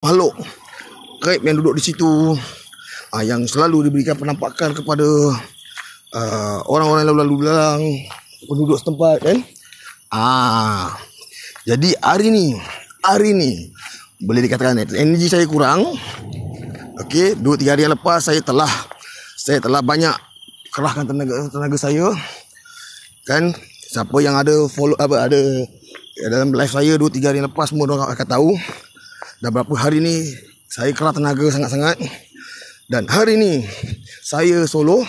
makhluk gaib yang duduk di situ, yang selalu diberikan penampakan kepada orang-orang yang lalu lalang, penduduk setempat kan. Jadi hari ni boleh dikatakan energi saya kurang. Okey, 2-3 hari yang lepas saya telah banyak kerahkan tenaga saya kan. Siapa yang ada follow ada dalam live saya 2-3 hari yang lepas, semua orang akan tahu dah berapa hari ni saya kerah tenaga sangat-sangat. Dan hari ni saya solo,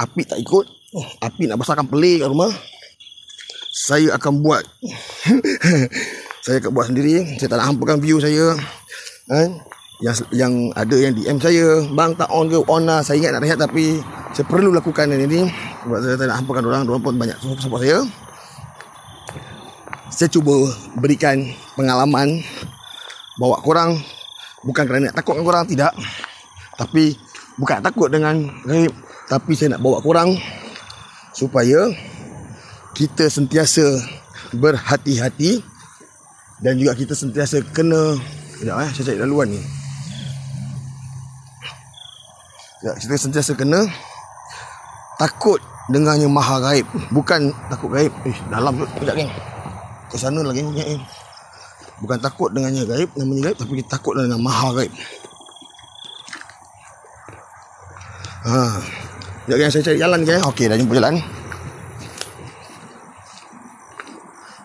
Api tak ikut. Api nak besarkan pelik kat rumah. Saya akan buat saya akan buat sendiri. Saya tak nak hampakan view saya kan. Yang ada yang DM saya, bang tak on ke? On lah. Saya ingat nak rehat tapi saya perlu lakukan ini sebab saya tak nak hampakan orang pun banyak support saya. Saya cuba berikan pengalaman, bawa korang, bukan kerana nak takut dengan korang, tidak. Tapi bukan takut dengan gaib, tapi saya nak bawa korang supaya kita sentiasa berhati-hati dan juga kita sentiasa kena. Sekejap saya cari laluan ni. Kita sentiasa kena takut dengannya maha gaib, bukan takut gaib. Dalam tu sekejap geng. Ke sana lagi ni. Bukan takut dengannya gaib, namanya gaib, tapi kita takut dengan maha gaib. Sekejap geng, saya cari jalan geng. Okey, dah jumpa jalan.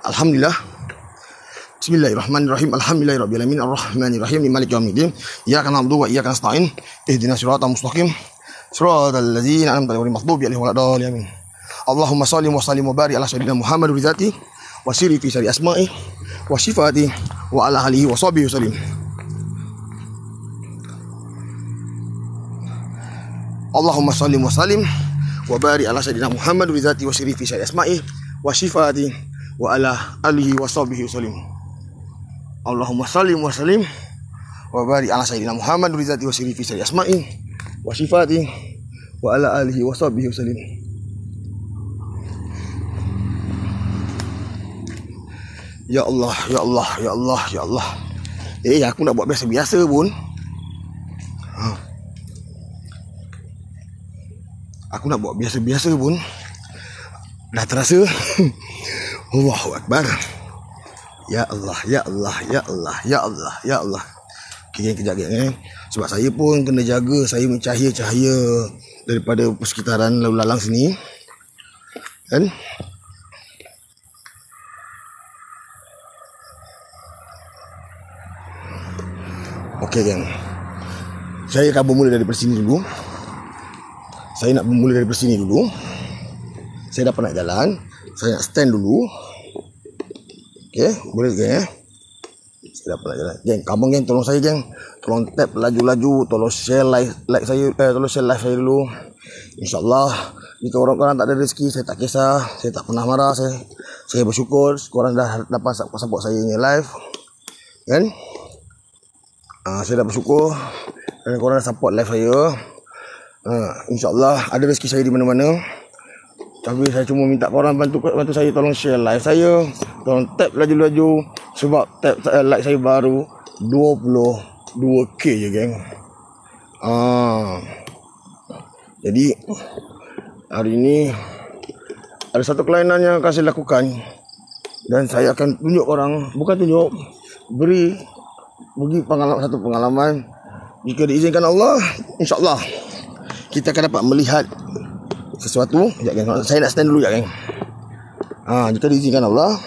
Alhamdulillah. Bismillahirrahmanirrahim. Alhamdulillahirabbil alamin arrahmanirrahim maliki yaumiddin. Iyyaka na'budu wa iyyaka nasta'in. Ihdinas siratal mustaqim. Siratal ladzina an'amta 'alaihim ghairil maghdubi 'alaihim waladdallin. Allahumma shalli wa sallim wa barik ala sayyidina Muhammad bi dzati wa sirri fi syari asma'i wa sifati wa ala alihi wa sahbihi wasallim. Allahumma shalli wa sallim wa barik ala sayyidina Muhammad bi dzati wa sirri fi syari asma'i wa sifati wa ala alihi wa sahbihi wasallim. Allahumma sallim wa sallim wa barik ala sayyidina Muhammad bi dzati wa sirri fi syari asma'i wa sifati wa ala alihi wa sahbihi wasallim. Ya Allah, ya Allah, ya Allah, ya Allah. Aku nak buat biasa-biasa pun. Aku nak buat biasa-biasa pun dah terasa. Allahu Akbar. Ya Allah, ya Allah, ya Allah, ya Allah, ya Allah. Okay, kejap sebab saya pun kena jaga saya cahaya-cahaya daripada persekitaran lalu lalang sini. Kan? Okey geng. Saya akan bermula daripada sini dulu. Saya nak bermula daripada sini dulu. Saya dah penat jalan. Saya nak stand dulu. Okey, boleh geng Saya dah penat jalan. Geng, kamu geng tolong saya geng. Tolong tap laju-laju, tolong share like saya, tolong share live saya dulu. InsyaAllah jika orang-orang tak ada rezeki, saya tak kisah. Saya tak pernah marah. Saya bersyukur korang dah dapat support saya ni live. Kan? Saya dah bersyukur kerana korang dah support live saya. InsyaAllah ada rezeki saya di mana-mana. Tapi saya cuma minta korang bantu saya, tolong share live saya, tolong tap laju-laju sebab tap like saya baru 22k je geng. Jadi hari ini ada satu kelainan yang akan saya lakukan dan saya akan tunjuk korang, bukan tunjuk, bagi satu pengalaman. Jika diizinkan Allah, insyaAllah kita akan dapat melihat sesuatu. Saya nak stand dulu ya geng. Jika diizinkan Allah,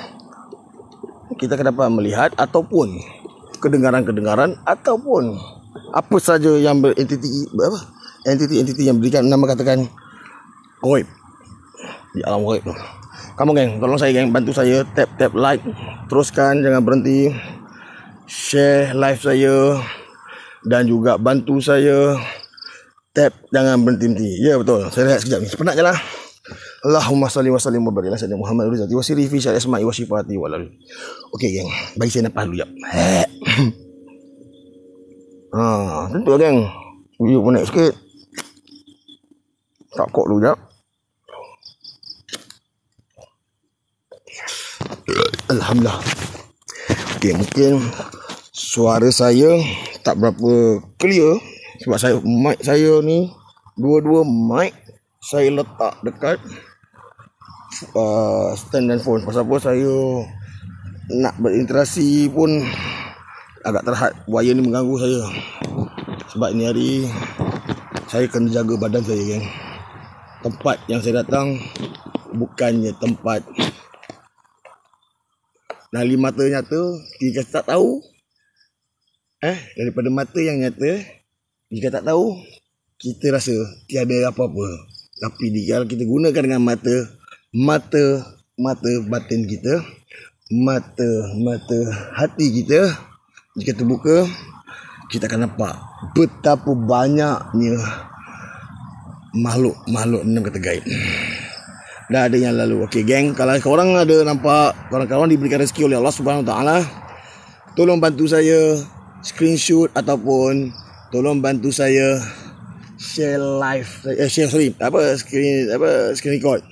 kita akan dapat melihat ataupun kedengaran-kedengaran ataupun apa saja yang entiti yang berikan nama katakan gaib di alam gaib tu. Kamu geng, tolong saya geng, bantu saya tap like, teruskan, jangan berhenti share live saya dan juga bantu saya tap, jangan berhenti. Ya betul. Saya lihat sekejap ni. Penat je lah. Allahumma salli wa sallim wa barik ala sayyidina Muhammad wa wa sirri fi syari asma'i wa sifati wa lal. Okey geng, bagi saya nafas dulu jap. Tentu lah geng. Video pun naik sikit. Tak kok dulu jap. Alhamdulillah. Okey, mungkin suara saya tak berapa clear sebab mic saya ni dua-dua mic saya letak dekat stand dan phone. Pasal apa saya nak berinteraksi pun agak terhad, wire ni mengganggu saya. Sebab ni hari saya kena jaga badan saya, geng. Tempat yang saya datang bukannya tempat nali mata nyata. Jika tak tahu daripada mata yang nyata, jika tak tahu kita rasa tiada apa-apa. Tapi jika kita gunakan dengan mata batin kita, mata hati kita, jika terbuka, kita akan nampak betapa banyaknya makhluk enam kata gaib. Dah ada yang lalu. Okey geng, kalau korang ada nampak kawan-kawan diberikan rezeki oleh Allah Subhanahu Wa Taala, tolong bantu saya screenshot ataupun tolong bantu saya share screen record.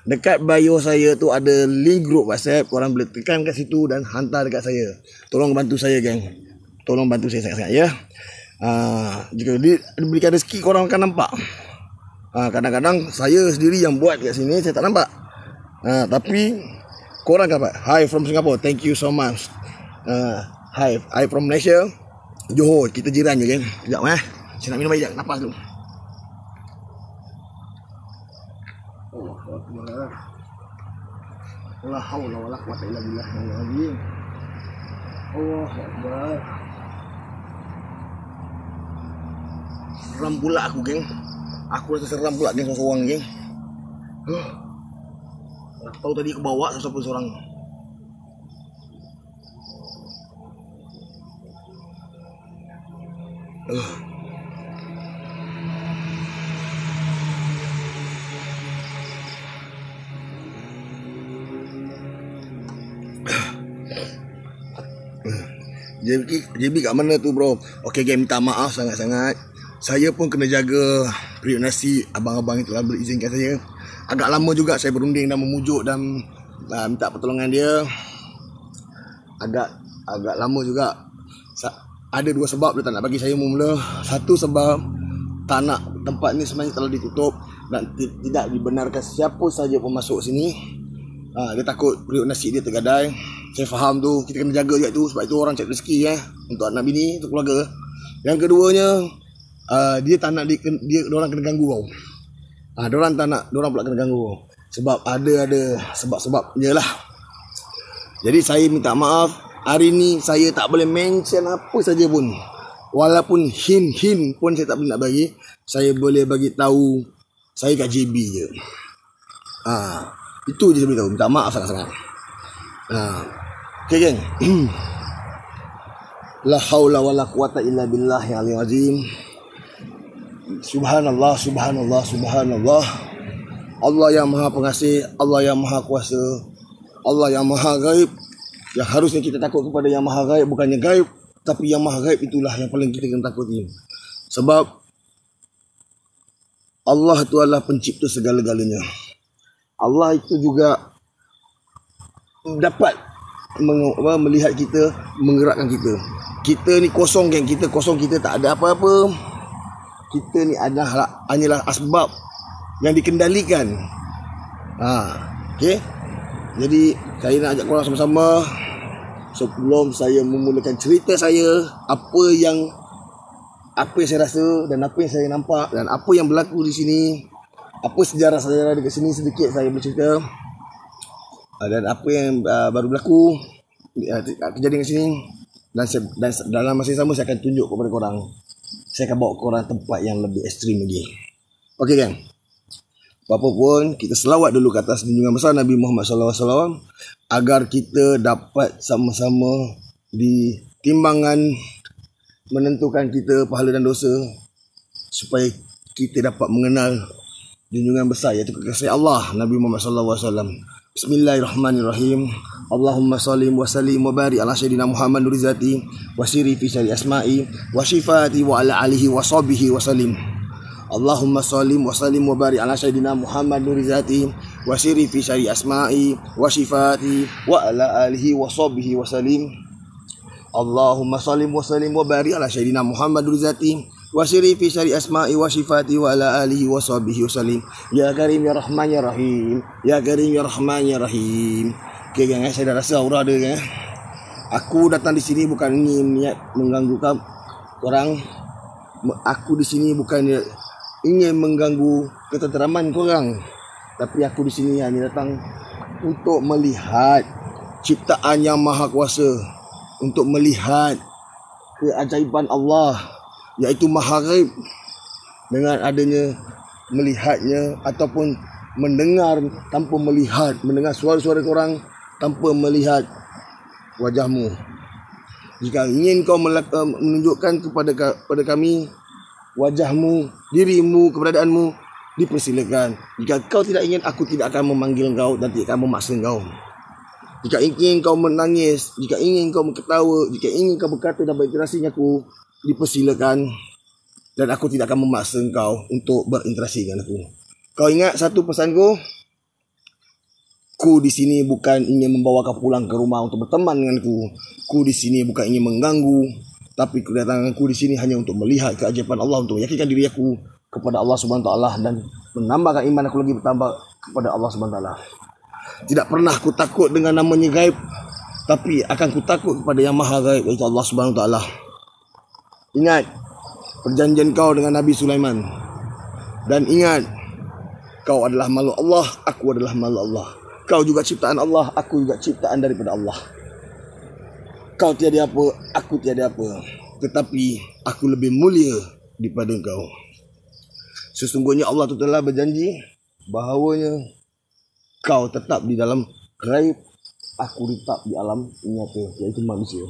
Dekat bio saya tu ada link group WhatsApp, korang boleh tekan kat situ dan hantar dekat saya. Tolong bantu saya geng. Tolong bantu saya sangat-sangat ya. Jika diberikan rezeki korang akan nampak. Kadang-kadang saya sendiri yang buat kat sini saya tak nampak. Tapi korang akan nampak. Hi from Singapore. Thank you so much. Hi from Malaysia. Johor, kita jiran je geng. Sekejap saya nak minum air sekejap. Napas dulu. La haula wala quwwata illa billah. Allahu akbar. Seram pula aku geng. Aku rasa seram pula geng seorang geng. Tak tahu tadi aku bawa siapa seorang. JB kat mana tu bro? Okey geng, minta maaf sangat-sangat. Saya pun kena jaga periuk nasi abang-abang yang telah berizinkan saya. Agak lama juga saya berunding dan memujuk dan minta pertolongan dia. Agak lama juga. Ada dua sebab dia tak nak bagi saya mula. Satu sebab tak nak, tempat ni sebenarnya telah ditutup dan tidak dibenarkan siapa saja pun masuk sini. Dia takut periuk nasi dia tergadai. Saya faham tu, kita kena jaga juga tu. Sebab itu orang cari rezeki untuk anak bini, untuk keluarga. Yang keduanya, dia tak nak diorang kena ganggu tau. Diorang tak nak, diorang pula kena ganggu. Sebab ada sebab-sebabnya lah. Jadi saya minta maaf, hari ni saya tak boleh mention apa saja pun. Walaupun hint pun saya tak boleh nak bagi. Saya boleh bagi tahu saya kat JB je. Itu je saya beritahu. Minta maaf sangat-sangat. Okay geng. La haula wala quwata illa billah ya azim. Subhanallah, subhanallah, subhanallah. Allah yang maha pengasih, Allah yang maha kuasa, Allah yang maha gaib. Yang harusnya kita takut kepada yang maha gaib, bukannya gaib, tapi yang maha gaib itulah yang paling kita kena takuti. Sebab Allah itu adalah pencipta segala-galanya. Allah itu juga dapat melihat kita, menggerakkan kita. Kita ni kosong geng, kita kosong, kita tak ada apa-apa. Kita ni hanyalah asbab yang dikendalikan. Okay. Jadi saya nak ajak korang sama-sama, sebelum saya memulakan cerita saya, apa yang saya rasa dan apa yang saya nampak dan apa yang berlaku di sini, apa sejarah-sejarah dekat sini, sedikit saya bercerita. Dan apa yang baru berlaku kejadian di sini, dan dalam masa yang sama saya akan tunjuk kepada korang. Saya akan bawa korang tempat yang lebih ekstrim lagi. Okey kan? Apa pun kita selawat dulu ke atas junjungan besar Nabi Muhammad SAW agar kita dapat sama-sama di timbangan menentukan kita pahala dan dosa, supaya kita dapat mengenal junjungan besar iaitu kekasih Allah Nabi Muhammad SAW. Bismillahirrahmanirrahim. Allahumma sallim wa sallim wa barik ala sayyidina Muhammad nurizati wa siri fi syari asma'i wa syifati wa ala alihi wa sahbihi wa sallim. Allahumma sallim wa sallim wa barik ala sayyidina Muhammad nurizati wa siri fi syari asma'i wa syifati wa ala alihi wa sahbihi wa sallim. Allahumma sallim wa sallim wa barik ala sayyidina Muhammadur zati wa sirri fi syari asma'i wa sifati wa ala alihi wa sahbihi wasallim. Ya Karim ya Rahman ya Rahim. Ya Karim ya Rahman ya Rahim. Okey gang, saya dah rasa aura dia gang. Aku datang di sini bukan ingin niat mengganggu korang. Aku di sini bukan ingin mengganggu ketenteraman korang. Tapi aku di sini hanya datang untuk melihat ciptaan yang maha kuasa, untuk melihat keajaiban Allah, iaitu maha ghaib. Dengan adanya melihatnya ataupun mendengar tanpa melihat, mendengar suara-suara korang tanpa melihat wajahmu. Jika ingin kau menunjukkan kepada kami wajahmu, dirimu, keberadaanmu, dipersilakan. Jika kau tidak ingin, aku tidak akan memanggil kau dan tidak akan memaksa kau. Jika ingin kau menangis, jika ingin kau ketawa, jika ingin kau berkata dan berinteraksi dengan aku, dipersilakan. Dan aku tidak akan memaksa kau untuk berinteraksi dengan aku. Kau ingat satu pesanku? Ku di sini bukan ingin membawa kau pulang ke rumah untuk berteman denganku. Ku di sini bukan ingin mengganggu, tapi kedatanganku di sini hanya untuk melihat keajaiban Allah, untuk meyakinkan diri aku kepada Allah Subhanahu Wa Taala dan menambahkan iman aku lagi bertambah kepada Allah Subhanahu Wa Taala. Tidak pernah aku takut dengan namanya gaib, tapi akan ku takut kepada yang maha gaib, iaitu Allah Subhanahu Wa Taala. Ingat perjanjian kau dengan Nabi Sulaiman, dan ingat kau adalah makhluk Allah, aku adalah makhluk Allah. Kau juga ciptaan Allah, aku juga ciptaan daripada Allah. Kau tiada apa, aku tiada apa, tetapi aku lebih mulia daripada kau. Sesungguhnya Allah telah berjanji bahawanya kau tetap di dalam gaib, aku tetap di alam nyata, iaitu manusia.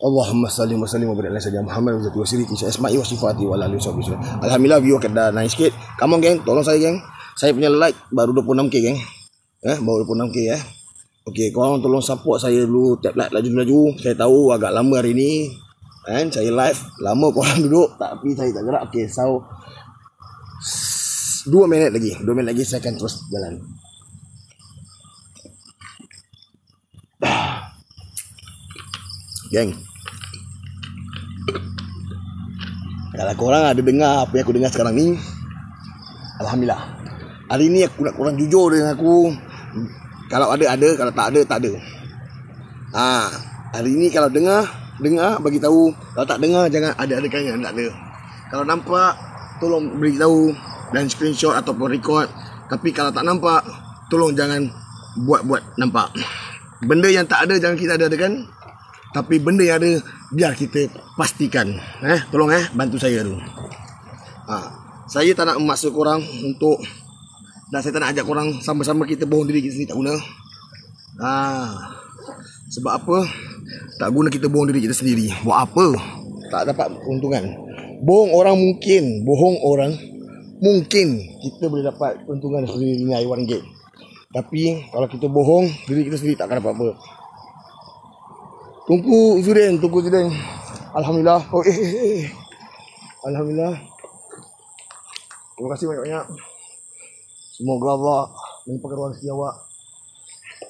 Allahumma sallim wa sallim wa barik ala sayyidina Muhammad wa zati wa sirri fi asma'i wa sifati wa ala alihi wasallam. Alhamdulillah view dah naik sikit. Come on geng, tolong saya geng. Saya punya like baru 26k geng. Baru 26k ya. Okey, korang tolong support saya dulu, tap like laju-laju. Saya tahu agak lama hari ni. Saya live, lama korang duduk tapi saya tak gerak. Okey, so 2 minit lagi saya akan terus jalan. Geng, kalau korang ada dengar apa yang aku dengar sekarang ni, alhamdulillah. Hari ni aku nak korang jujur dengan aku. Kalau ada, kalau tak ada. Hari ni kalau dengar bagi tahu. Kalau tak dengar jangan ada-adakan yang tak ada. Kalau nampak tolong beritahu dan screenshot ataupun record. Tapi kalau tak nampak, tolong jangan buat nampak. Benda yang tak ada jangan kita ada-adakan. Tapi benda yang ada biar kita pastikan. Tolong bantu saya dulu. Saya tak nak memaksa korang untuk, dan saya tak nak ajak korang sama-sama kita bohong diri kita sendiri, tak guna. Sebab apa? Tak guna kita bohong diri kita sendiri. Buat apa? Tak dapat keuntungan. Bohong orang mungkin, kita boleh dapat keuntungan sendiri RM5. Tapi kalau kita bohong diri kita sendiri, tak akan dapat apa. Tunggu Zudin. Alhamdulillah. Alhamdulillah. Terima kasih banyak-banyak. Semoga Allah melimpahkan rezeki awak.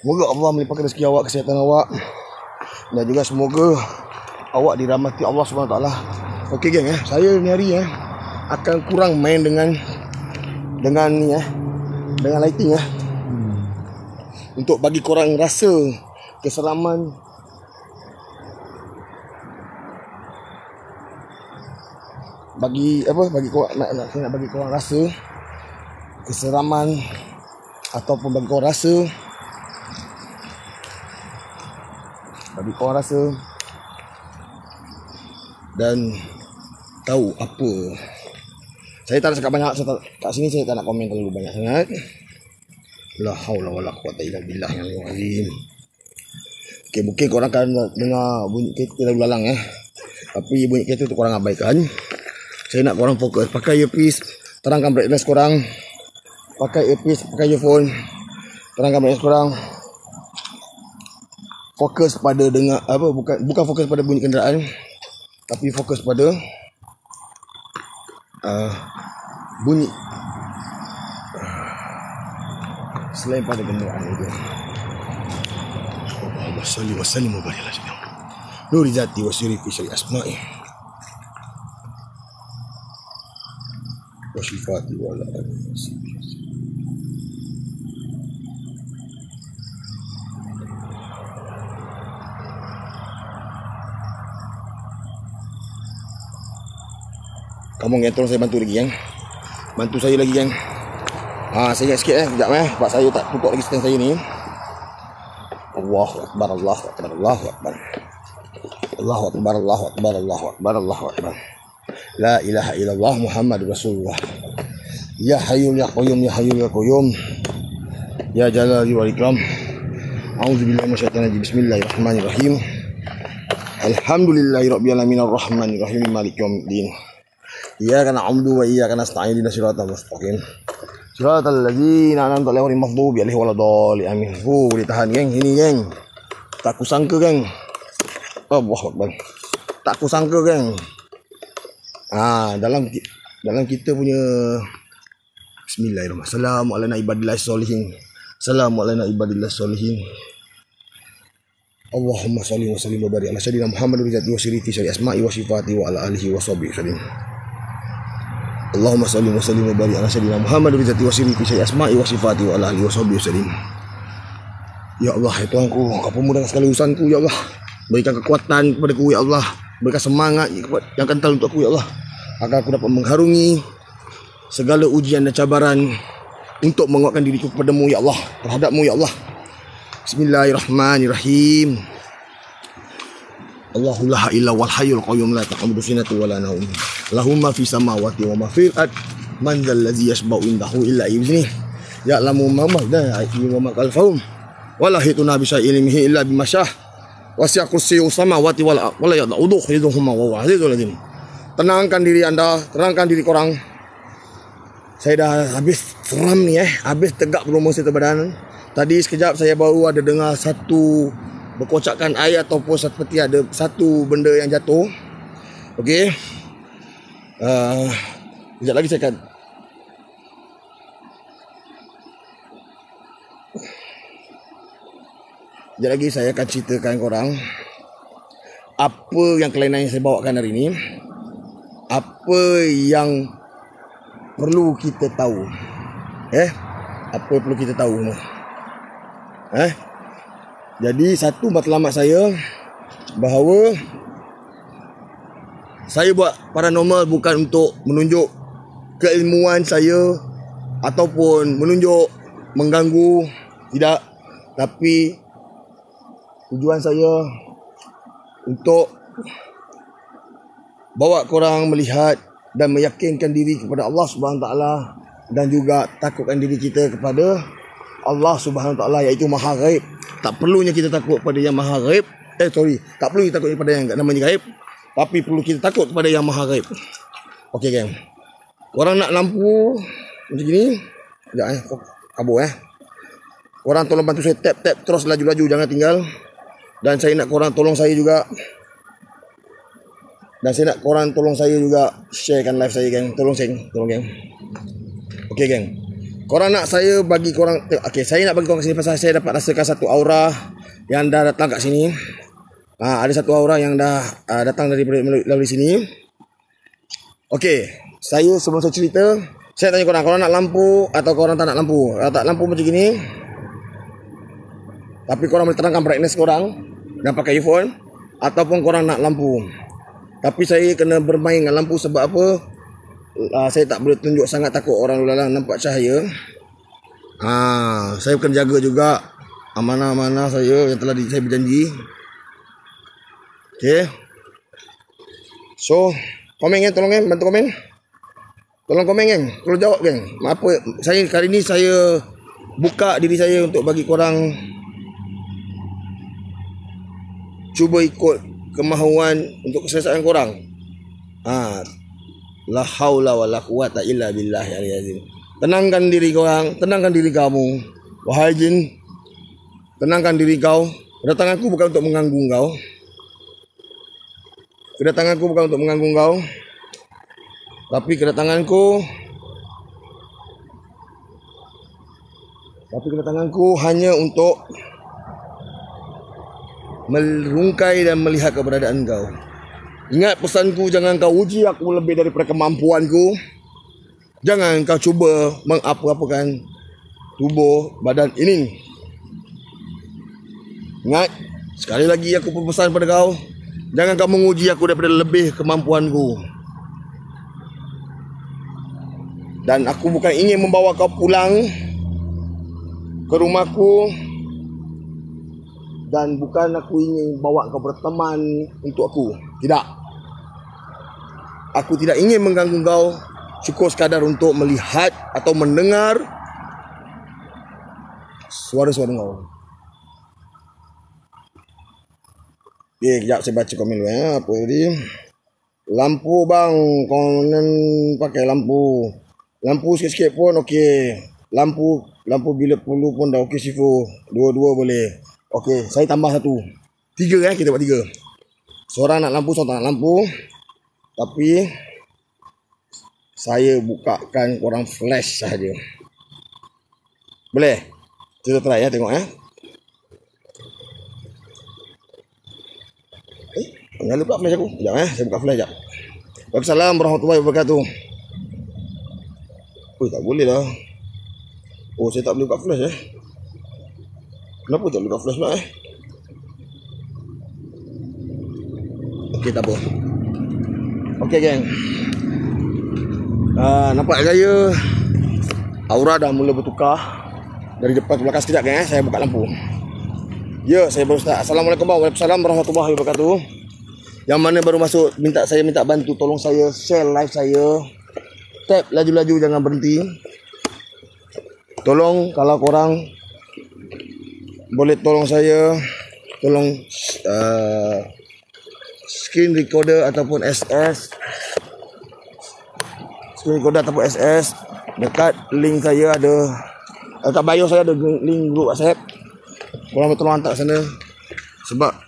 Semoga Allah melimpahkan rezeki awak, kesihatan awak. Dan juga semoga awak dirahmati Allah SWT. Okey geng, saya ni hari akan kurang main dengan ni dengan lighting untuk bagi korang rasa keseraman, bagi korang nak bagi korang rasa keseraman, ataupun bagi korang rasa dan tahu apa. Saya tak nak cakap banyak, kat sini saya tak nak komen terlalu banyak sangat. La haula wala quwata illa billah yang azim. Okey, mungkin korang akan dengar bunyi kereta lalu lalang tapi bunyi kereta tu korang abaikan. Saya nak korang fokus. Pakai earpiece, terangkan brightness korang. Pakai earpiece, pakai earphone, terangkan brightness korang. Fokus pada dengar bukan fokus pada bunyi kenderaan, tapi fokus pada bunyi selain pada kenderaan itu. Allahumma salli wa sallim wa barik ala sayyidina nuri zati wa sirri fi syari asma'i wa sifati wa ala alihi. Kamu yang tolong saya bantu lagi kan. Bantu saya lagi kan. Saya ingat sikit sekejap sebab saya tak tutup lagi stand saya ni. Allahu akbar, Allahu akbar, Allahu akbar. Allahu akbar, Allahu akbar, Allahu akbar, Allahu akbar. La ilaha illallah Muhammadur Rasulullah. Ya hayyul ya qayyum, ya hayyul ya qayyum. Ya jalali wal ikram. A'udzubillahi minasyaitonir rajim. Bismillahirrahmanirrahim. Alhamdulillahirabbil alamin arrahmanir rahim maliki yaumiddin. Iyyaka na'budu wa iyyaka nasta'in ihdinas siratal mustaqim. Siratal ladzina an'amta 'alaihim ghairil maghdubi 'alaihim waladdallin. Amin. Boleh tahan geng, ini geng. Tak kusangka geng. Allahu akbar. Tak kusangka geng. Dalam kita punya bismillahirrahmanirrahim. Assalamu ala ibadillah sholihin. Assalamu ala ibadillah sholihin. Allahumma shalli wa sallim wa barik ala sayyidina Muhammadin wa sirri fi asma'i wa sifati wa ala alihi wa sahbihi wasallam. Allahumma salli wa sallim wa barik ala sayyidina Muhammad wa sirri fi asma'i wa sifati wa ala alihi wa sahbihi wasallam. Ya Allah, ya Tuhanku, Kau pemudahkan segala urusanku ya Allah. Berikan kekuatan kepadaku ya Allah. Berikan semangat yang kental untuk aku ya Allah, agar aku dapat mengharungi segala ujian dan cabaran untuk menguatkan diriku kepadamu ya Allah, terhadapmu ya Allah. Bismillahirrahmanirrahim. Allahu la ilaha illa wal hayyul qayyum la ta'khudhuhu sinatun wa la nawm. Lahu ma fis samawati wa ma fil ard. Man dzal ladzi yashba'u indahu illa bi'iznihi. Ya'lamu ma baina wa ma khalfahum. Wa la yahituna bi syai'in ilmihi illa bima syah. Wasi'a kursiyyuhu samawati wal ard wa la ya'uduhu hifdhuhuma wa huwa 'aliyyul 'azim. Tenangkan diri anda, tenangkan diri korang. Saya dah habis seram ni habis tegak berumus itu badan. Tadi sekejap saya baru ada dengar satu berkocakan air ataupun seperti ada satu benda yang jatuh. Okey. Sekejap lagi saya akan ceritakan korang apa yang kelainan yang saya bawakan hari ini. Apa yang perlu kita tahu. Apa yang perlu kita tahu. Jadi satu matlamat saya bahawa saya buat paranormal bukan untuk menunjuk keilmuan saya ataupun menunjuk mengganggu, tidak, tapi tujuan saya untuk bawa korang melihat dan meyakinkan diri kepada Allah Subhanahu Wa Taala dan juga takutkan diri kita kepada Allah Subhanahu Wa Taala, iaitu Maha Ghaib. Tak perlunya kita takut pada yang Maha Ghaib. Tak perlu kita takut kepada yang namanya Ghaib, tapi perlu kita takut kepada yang Maha Ghaib. Okey geng. Korang nak lampu macam gini? Sekejap kabur Korang tolong bantu saya tap terus laju-laju, jangan tinggal. Dan saya nak korang tolong saya juga. Sharekan live saya geng. Tolong geng. Okey geng. Korang nak saya bagi korang, saya nak bagi korang ke sini pasal saya dapat rasakan satu aura yang dah datang kat sini. Ada satu aura yang dah datang melalui sini. Okey, sebelum saya cerita, saya tanya korang nak lampu atau korang tak nak lampu? Tak lampu macam gini, tapi korang boleh terangkan brightness korang dan pakai earphone, ataupun korang nak lampu. Tapi saya kena bermain dengan lampu sebab apa? Saya tak boleh tunjuk sangat, takut orang lalang nampak cahaya. Saya akan jaga juga amanah-amanah saya yang telah saya berjanji. Okey. So, komen geng, tolong geng, bantu komen. Tolong komen geng, tolong jawab geng. Apa kali ni saya buka diri saya untuk bagi korang cuba ikut kemahuan untuk keselesaan korang. La haula wala quwata illa billahi al-azim. Tenangkan diri korang, tenangkan diri kamu. Wahai jin, tenangkan diri kau. Kedatanganku bukan untuk mengganggu kau. Tapi kedatanganku hanya untuk merungkai dan melihat keberadaan kau. Ingat pesanku, jangan kau uji aku lebih daripada kemampuanku. Jangan kau cuba mengapa-apakan tubuh badan ini. Ingat, sekali lagi aku berpesan pada kau, jangan kau menguji aku daripada lebih kemampuanku. Dan aku bukan ingin membawa kau pulang ke rumahku, dan bukan aku ingin bawa kau berteman untuk aku. Tidak. Aku tidak ingin mengganggu kau, cukup sekadar untuk melihat atau mendengar suara-suara kau. Kejap saya baca komen dulu ya. Apa tadi? Lampu bang, konon pakai lampu. Lampu sikit-sikit pun okey. Lampu bila perlu pun dah okey Sifu. Dua-dua boleh. Okey, saya tambah satu. 3 kita buat 3. Seorang nak lampu, seorang tak nak lampu. Tapi saya bukakan korang flash sahaja. Boleh? Kita try ya, tengok ya. Nyala pula flash aku. Sekejap saya buka flash sekejap. Waalaikumsalam warahmatullahi wabarakatuh. Tak boleh lah. Saya tak boleh buka flash Kenapa tak boleh buka flash pula Okey, tak apa. Okey geng. Nampak gaya aura dah mula bertukar dari depan ke belakang. Sekejap geng saya buka lampu. Ya, saya baru start. Assalamualaikum warahmatullahi wabarakatuh. Yang mana baru masuk, saya minta bantu, tolong saya share live saya. Tap laju-laju, jangan berhenti. Tolong kalau korang boleh tolong saya, tolong screen recorder ataupun SS. Screen recorder ataupun SS. Dekat link saya ada, dekat bio saya ada link grup WhatsApp. Korang boleh tolong hantar sana. Sebab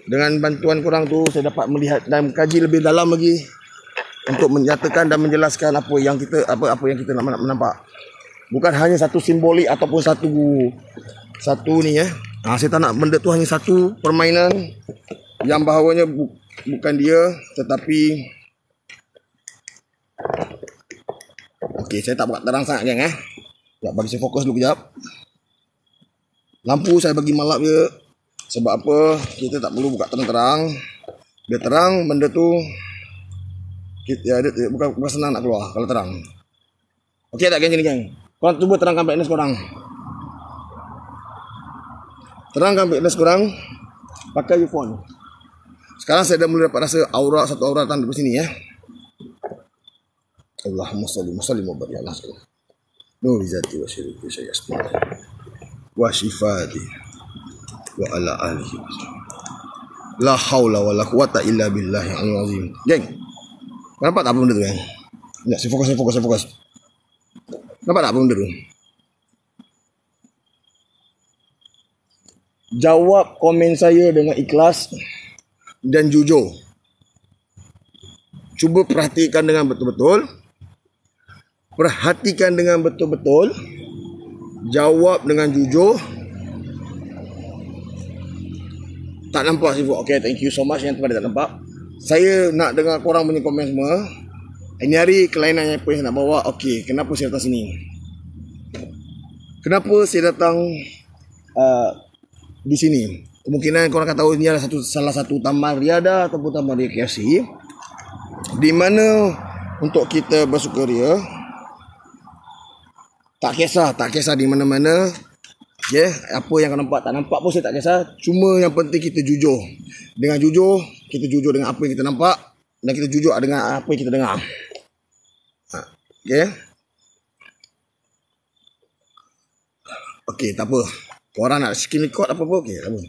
dengan bantuan korang tu saya dapat melihat dan mengkaji lebih dalam lagi untuk menyatakan dan menjelaskan apa yang kita nak nampak. Bukan hanya satu simbolik ataupun satu ni saya tak nak benda tu hanya satu permainan yang bahawanya bukan dia, tetapi okey, saya tak buat terang sangat geng Sekejap, bagi saya fokus dulu kejap. Lampu saya bagi malap je. Sebab apa? Kita tak perlu buka terang-terang. Biar terang, benda tu dia bukan senang nak keluar kalau terang. Okey tak geng, geng? Korang cuba terangkan brightness korang. Terangkan brightness korang pakai earphone. Sekarang saya dah mula dapat rasa satu aura datang dari sini Allahumma salli wa barik ala sayyidina Nuri zati wa syiriki sayyasna wa shifati wa ala alihi. La haula wa la quwata illa billahi al-aliyyil azim. Geng, nampak tak apa benda tu geng? Sekejap, saya fokus. Nampak tak apa benda tu? Jawab komen saya dengan ikhlas dan jujur. Cuba perhatikan dengan betul-betul. Jawab dengan jujur. Tak nampak Sifu. Okay, thank you so much yang tempat tak nampak. Saya nak dengar korang punya komen semua. Ini hari kelainan apa yang saya nak bawa. Okay, kenapa saya datang sini? Kenapa saya datang di sini? Kemungkinan korang akan tahu ini adalah salah satu taman riadah ataupun taman rekreasi di mana untuk kita bersukaria. Tak kisah di mana-mana. Okay, apa yang kau nampak, tak nampak pun saya tak kisah. Cuma yang penting kita jujur. Dengan jujur, kita jujur dengan apa yang kita nampak dan kita jujur dengan apa yang kita dengar. Okay, tak apa. Korang nak screen record apa-apa, okay, tak apa.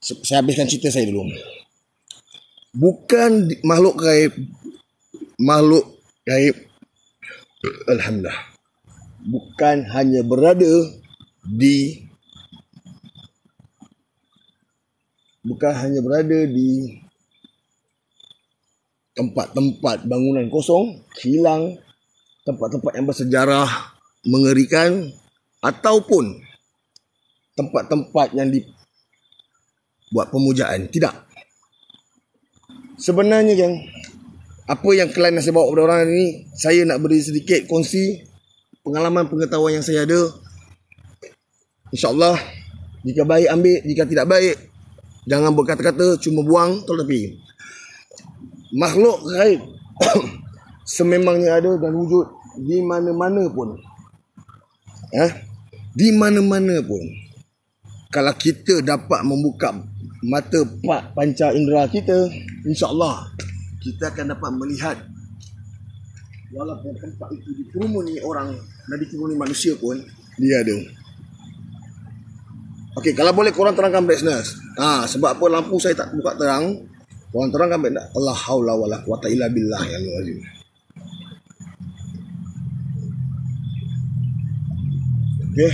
Saya habiskan cerita saya dulu. Bukan makhluk gaib. Alhamdulillah. Bukan hanya berada di tempat-tempat bangunan kosong, hilang, tempat-tempat yang bersejarah mengerikan, ataupun tempat-tempat yang buat pemujaan. Tidak. Sebenarnya geng, apa yang kalian nak saya bawa kepada orang ini, saya nak beri sedikit kongsi pengalaman pengetahuan yang saya ada. InsyaAllah, jika baik ambil, jika tidak baik, jangan berkata-kata, cuma buang tolak tepi. Makhluk gaib sememangnya ada dan wujud di mana-mana pun. Di mana-mana pun. Kalau kita dapat membuka mata panca indera kita, insya-Allah kita akan dapat melihat walaupun tempat itu dikerumuni orang dan dikerumuni manusia pun dia ada. Okey, kalau boleh korang terangkan business. Sebab apa lampu saya tak buka terang? Korang terangkan baik. Allah haula wala quwata illa billah ya azim. Okey.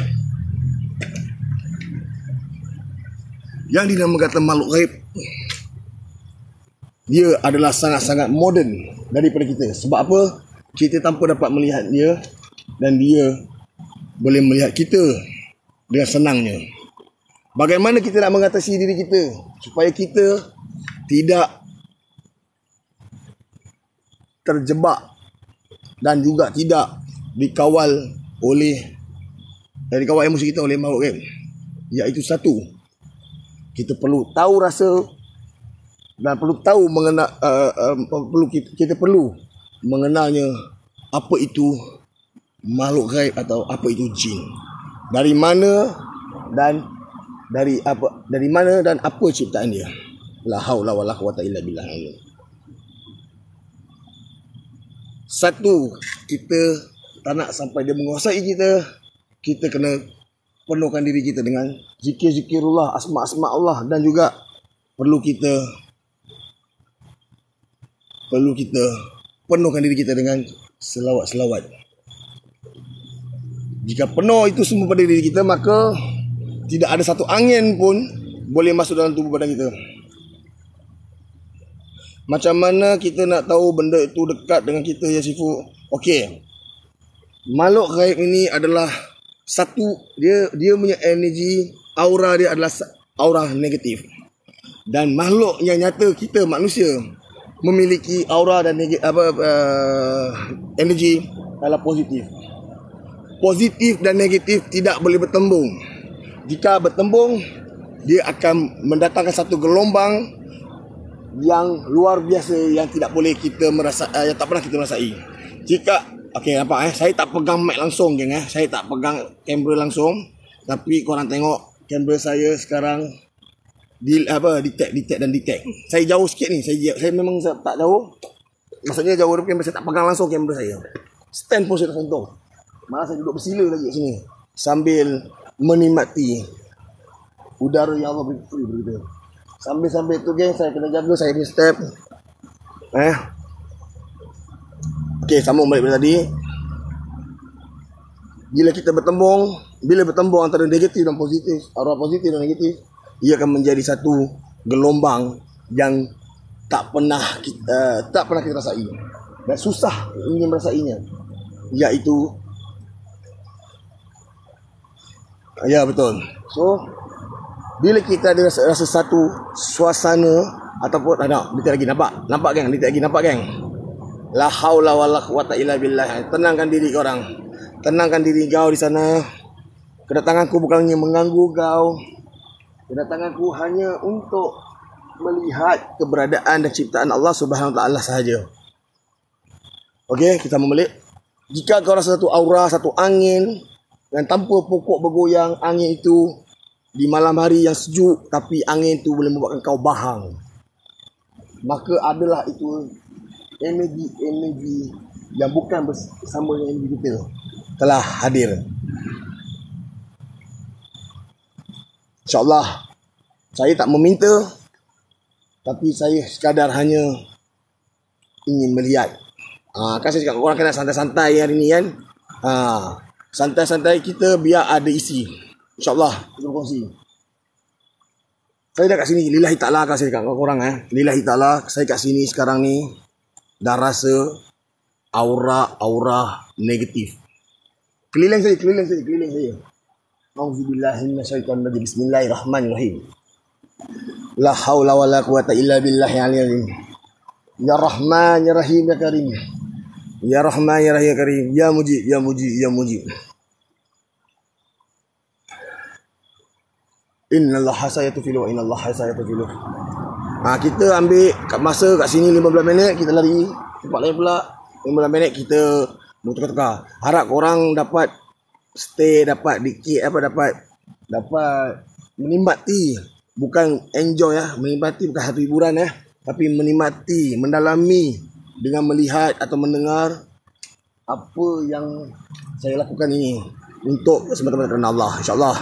Yang dinamakan makhluk gaib, dia adalah sangat-sangat moden daripada kita. Sebab apa? Kita tanpa dapat melihat dia dan dia boleh melihat kita dengan senangnya. Bagaimana kita nak mengatasi diri kita supaya kita tidak terjebak dan juga tidak dikawal emosi kita oleh makhluk gaib? Iaitu satu, kita perlu tahu rasa dan perlu tahu kita perlu mengenalnya apa itu makhluk gaib atau apa itu jin. Dari mana dan apa ciptaan dia. La haula wala quwata illa billah. Satu, kita tak nak sampai dia menguasai kita. Kita kena penuhkan diri kita dengan zikir-zikirullah, asma-asma Allah, dan juga perlu kita penuhkan diri kita dengan selawat-selawat. Jika penuh itu semua pada diri kita, maka tidak ada satu angin pun boleh masuk dalam tubuh badan kita. Macam mana kita nak tahu benda itu dekat dengan kita ya Sifu? Okey. Makhluk gaib ini adalah satu, dia punya energi, aura dia adalah aura negatif. Dan makhluk yang nyata, kita manusia, memiliki aura dan energi adalah positif. Positif dan negatif tidak boleh bertembung. Jika bertembung, dia akan mendatangkan satu gelombang yang luar biasa yang tidak boleh kita yang tak pernah kita rasai. Jika nampak saya tak pegang mic langsung geng saya tak pegang kamera langsung, tapi korang tengok kamera saya sekarang detect. Saya jauh sikit ni, saya memang tak jauh. Maksudnya jauh dari kamera, saya tak pegang langsung kamera saya. Stand pun saya tak sentuh. Malah saya duduk bersila lagi kat sini sambil menikmati udara yang Allah beri begitu. Sambil tu geng, saya kena jaga saya ni step. Okey, sambung balik pada tadi. Bila bertembung antara negatif dan positif, arwah positif dan negatif, ia akan menjadi satu gelombang yang tak pernah kita rasai dan susah ingin merasainya, iaitu betul. So bila kita ada rasa satu suasana ataupun detik lagi nampak geng, la haula wala quwata illa billah. Tenangkan diri korang, tenangkan diri kau di sana. Kedatanganku bukannya mengganggu kau, kedatanganku hanya untuk melihat keberadaan dan ciptaan Allah Subhanahu Wa Taala sahaja. Okey, kita membalik. Jika kau rasa satu aura, satu angin dan tanpa pokok bergoyang, angin itu di malam hari yang sejuk, tapi angin itu boleh membuatkan kau bahang, maka adalah itu energi yang bukan bersama dengan energi kita telah hadir. InsyaAllah saya tak meminta, tapi saya sekadar hanya ingin melihat. Kan saya cakap korang kena santai-santai hari ni kan. Santai-santai kita biar ada isi. InsyaAllah kita berkongsi. Saya dah kat sini, lillahi ta'ala kan saya cakap kat korang lillahi ta'ala, saya kat sini sekarang ni dah rasa aura negatif. Keliling saya. Auzubillahi minasyaitonir rajim. Bismillahirrahmanirrahim. La haula wala quwata illa billahi al-azim. Ya Rahman ya Rahim ya Karim. Ya Rahman ya Rahim ya Karim. Ya Mujib ya Mujib ya Mujib. Innallaha sayatufilu wa innallaha sayatufilu. Kita ambil masa kat sini 15 minit, kita lari tempat lain pula 15 minit, kita bertukar-tukar. Harap korang dapat stay, dapat dikit dapat menikmati, bukan enjoy menikmati bukan satu hiburan tapi menikmati, mendalami dengan melihat atau mendengar apa yang saya lakukan ini untuk semata-mata kerana Allah. InsyaAllah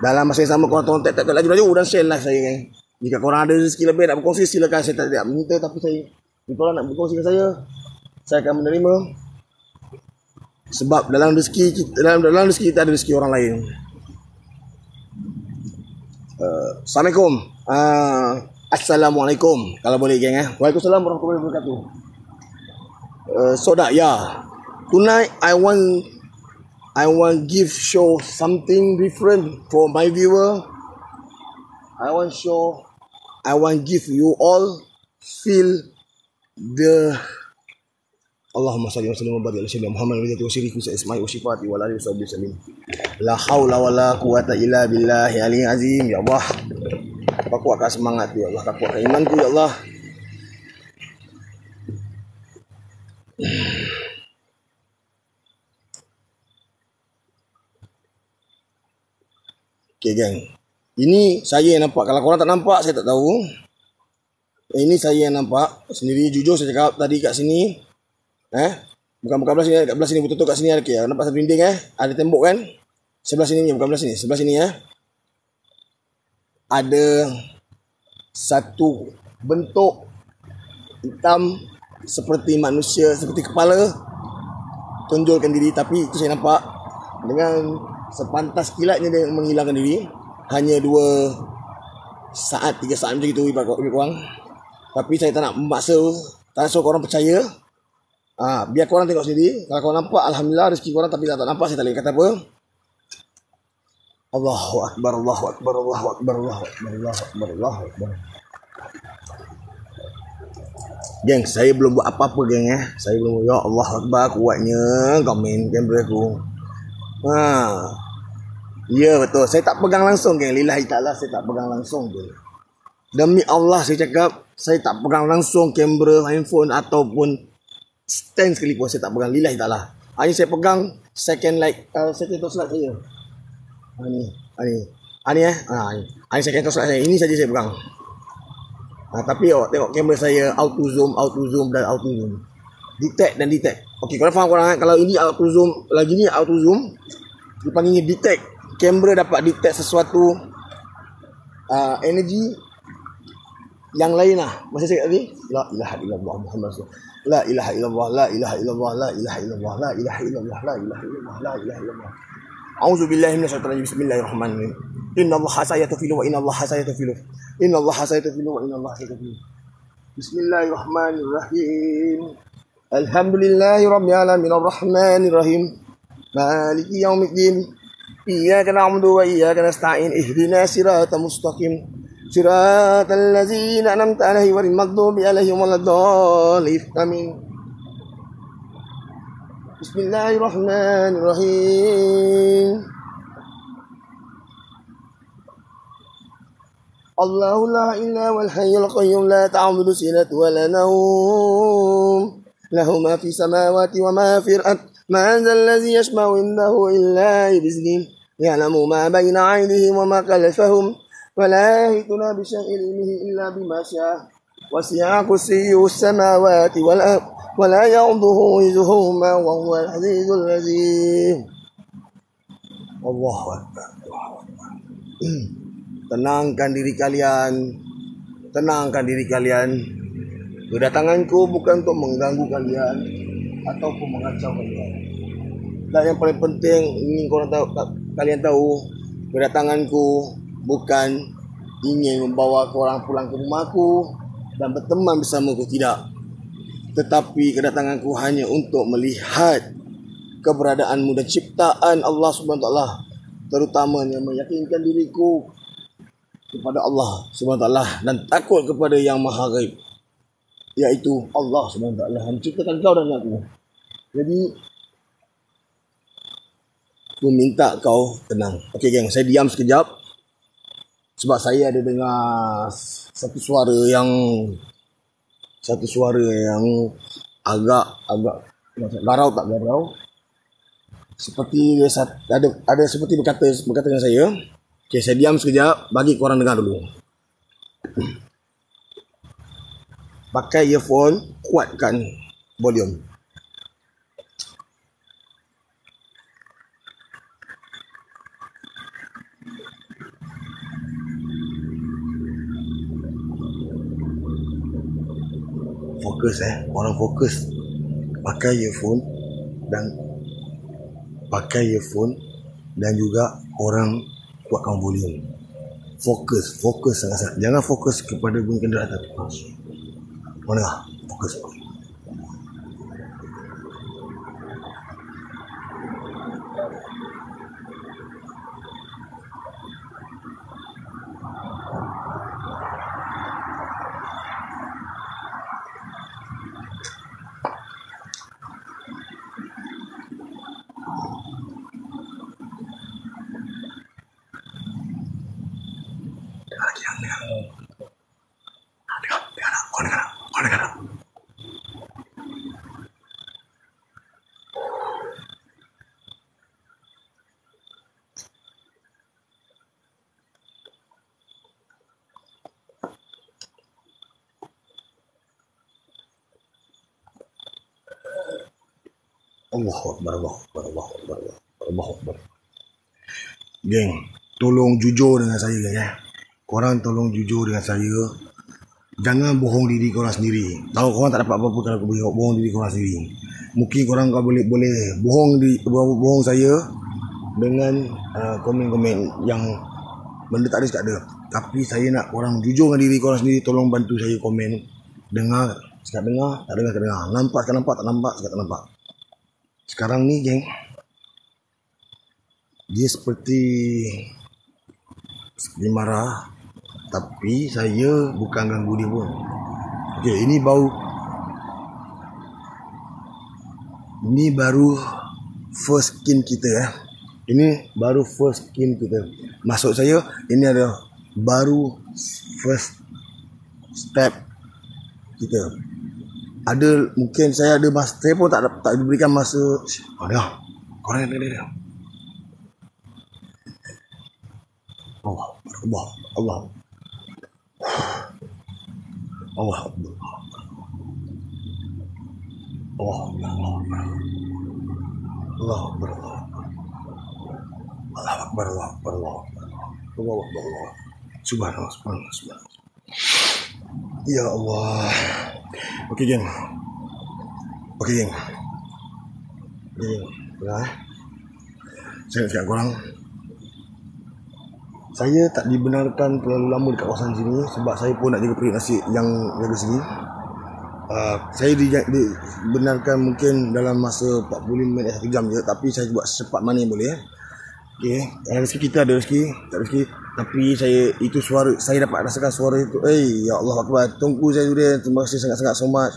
dalam masa yang sama korang tolong tap laju-laju dan share live saya kan. Jika korang ada rezeki lebih nak berkongsi, silakan. Saya tak minta, tapi jika korang nak berkongsi dengan saya akan menerima. Sebab dalam rezeki kita, dalam rezeki kita ada rezeki orang lain. Assalamualaikum. Assalamualaikum kalau boleh geng. Waalaikumsalam warahmatullahi wabarakatuh. Tonight I want give show something different for my viewer. I want give you all feel the Allahumma salli wa sallim wa barik ala sayyidina Muhammad wa alihi wa sahbihi isma'i wa sifati wa alihi wa sallim. La haula wala quwata illa billahi al-aliyyil azim. Ya Allah, aku kuatkan semangat ya Allah, aku kuatkan imanku ya Allah. Okay geng, ini saya yang nampak. Kalau korang tak nampak, saya tak tahu. Ini saya yang nampak sendiri. Jujur saya cakap tadi kat sini, bukan belah sini, kat belah sini betul-betul kat sini ada. Okay, nampak satu dinding ada tembok kan. Sebelah sini, bukan belah sini, sebelah sini ada satu bentuk hitam seperti manusia, seperti kepala tonjolkan diri, tapi itu saya nampak dengan sepantas kilatnya dia menghilangkan diri. Hanya 2 saat, 3 saat macam itu lebih kurang. Tapi saya tak nak memaksa, tak nak suruh korang percaya. Biar korang tengok sendiri. Kalau korang nampak, alhamdulillah rezeki korang. Tapi tak nampak, saya tak boleh kata apa. Allahu Akbar, Allahu Akbar, Allahu Akbar, Allahu Akbar, Allahu Akbar, Allahu Akbar. Geng, saya belum buat apa-apa geng Saya belum, ya Allah Akbar, kuatnya komen kamera aku. Ya betul, saya tak pegang langsung geng. Lillahi ta'ala, saya tak pegang langsung geng. Demi Allah saya cakap, saya tak pegang langsung kamera, handphone ataupun stand sekalipun. Saya tak pegang, lillahi ta'ala. Hanya saya pegang second slide saya. Ini second slide saya. Ini saja saya pegang. Tapi tengok kamera saya auto zoom dan auto zoom. Detect dan detect. Okey, korang faham korang kalau ini auto zoom, lagi ni auto zoom, dipanggilnya detect. Kamera dapat detect sesuatu energi yang lain Masih saya tadi, la ilaha illallah Muhammad rasulullah. La ilaha illallah, la ilaha illallah, la ilaha illallah, la ilaha illallah, la ilaha illallah, la ilaha illallah. A'udzubillahi minasyaitonir rajim. Bismillahirrahmanirrahim. Innallaha sayatufilu wa innallaha sayatufilu. Innallaha sayatufilu wa innallaha sayatufilu. Bismillahirrahmanirrahim. Alhamdulillahi rabbil alamin arrahmanir rahim. Maliki yaumiddin. Iyyaka na'budu wa iyyaka nasta'in. Ihdinas siratal mustaqim. Siratal ladzina an'amta 'alaihim ghairil maghdubi 'alaihim waladdallin. Amin. Bismillahirrahmanirrahim. Allahu la ilaha wal hayyul qayyum la ta'khudhuhu sinatun wa la nawm. Lahu ma fis samawati wa ma fil ardh. Ma dzal ladzi yashfa'u indahu illa bi'iznihi. Ya'lamu ma bayna 'aydihim wa ma khalfahum. Wa la yuhituna bi syai'in ilmihi illa bima syaa. Wasi'a kursiyyuhu as-samawati wal ardh. Wa la ya'uduhu hifdhuhuma wa huwal 'azizul 'azim. Allahu Akbar. Tenangkan diri kalian. Kedatanganku bukan untuk mengganggu kalian ataupun mengacau kalian. Dan yang paling penting ingin kalian tahu, kedatanganku bukan ingin membawa korang pulang ke rumahku dan berteman bersamaku, tidak. Tetapi kedatanganku hanya untuk melihat keberadaanmu dan ciptaan Allah Subhanahu Wa Taala, terutamanya meyakinkan diriku kepada Allah SWT dan takut kepada yang maha gaib, iaitu Allah SWT yang menciptakan kau dan aku. Jadi aku minta kau tenang. Okey geng, saya diam sekejap sebab saya ada dengar satu suara yang agak garau tak garau. Seperti ada seperti berkata dengan saya. Okey, saya diam sekejap, bagi korang dengar dulu. Pakai earphone, kuatkan volume. Fokus orang fokus. Pakai earphone dan juga orang kuatkan volume. Fokus sangat-sangat. Jangan fokus kepada bunyi kenderaan tapi mana? Fokus. Allahu Akbar. Geng, tolong jujur dengan saya ya. Korang tolong jujur dengan saya. Jangan bohong diri korang sendiri. Tahu korang tak dapat apa-apa kalau bohong diri korang sendiri. Mungkin korang boleh bohong saya dengan komen-komen yang benda tak ada. Tapi saya nak korang jujur dengan diri korang sendiri. Tolong bantu saya komen. Dengar, sekat dengar, tak dengar. Nampak, sekat nampak, tak nampak, sekat tak nampak. Sekarang ni geng, dia seperti marah, tapi saya bukan ganggu dia pun. Okey, ini baru first skin kita ya. Ini baru first skin kita. Maksud saya ini adalah baru first step kita. Mungkin saya ada masa, saya pun tak diberikan masa. Ada. Korang ada. Allah. Subhanallah. Ya Allah. Okey geng. Saya nak cakap korang, saya tak dibenarkan terlalu lama dekat kawasan sini sebab saya pun nak jaga perit nasi yang jaga sini. Saya dibenarkan mungkin dalam masa 45 minit 1 jam je, tapi saya buat secepat mana yang boleh. Okey, rezeki kita ada rezeki, tak rezeki, tapi itu suara saya dapat rasakan suara itu. Ya Allah Akbar. Tunggu saya sudah. Terima kasih sangat-sangat so much.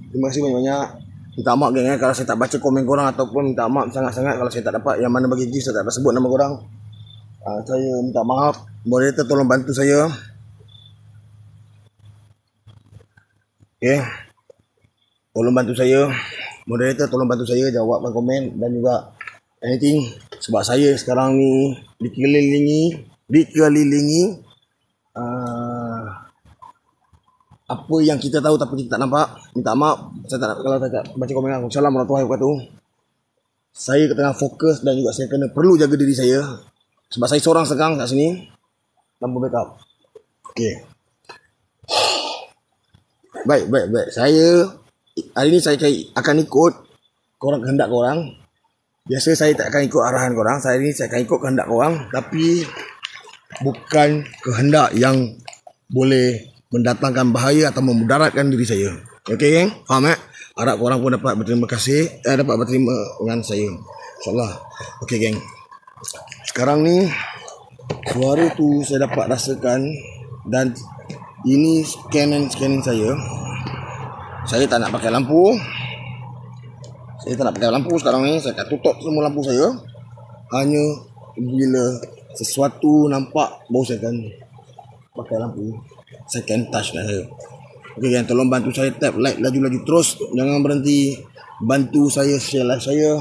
Terima kasih banyak-banyak. Minta maaf geng kalau saya tak baca komen korang, ataupun minta maaf sangat-sangat kalau saya tak dapat yang mana bagi gift saya tak dapat sebut nama korang. Saya minta maaf. Moderator tolong bantu saya. Okey. Tolong bantu saya. Moderator tolong bantu saya jawabkan komen dan juga anything, sebab saya sekarang ni dikelilingi apa yang kita tahu tapi kita tak nampak. Minta maaf saya tak kalau saya tak baca komen. Assalamualaikum warahmatullahi wabarakatuh. Saya tengah fokus dan juga saya perlu jaga diri saya sebab saya seorang sekarang kat sini tanpa backup. Okey. Baik. Saya hari ni saya akan ikut korang, kehendak korang. Biasa saya tak akan ikut arahan korang. Saya ni saya akan ikut kehendak korang, tapi bukan kehendak yang boleh mendatangkan bahaya atau memudaratkan diri saya. Okey geng? Faham Harap korang pun dapat berterima kasih, dapat berterima dengan saya. InsyaAllah. Okey geng. Sekarang ni Suara tu saya dapat rasakan, dan ini scanning saya. Saya tak nak pakai lampu. Saya tak nak pakai lampu sekarang ni. Saya akan tutup semua lampu saya. Hanya bila sesuatu nampak, baru saya akan pakai lampu. Saya akan touch kat saya. Okey kan, tolong bantu saya tap like laju-laju terus. Jangan berhenti. Bantu saya share live saya.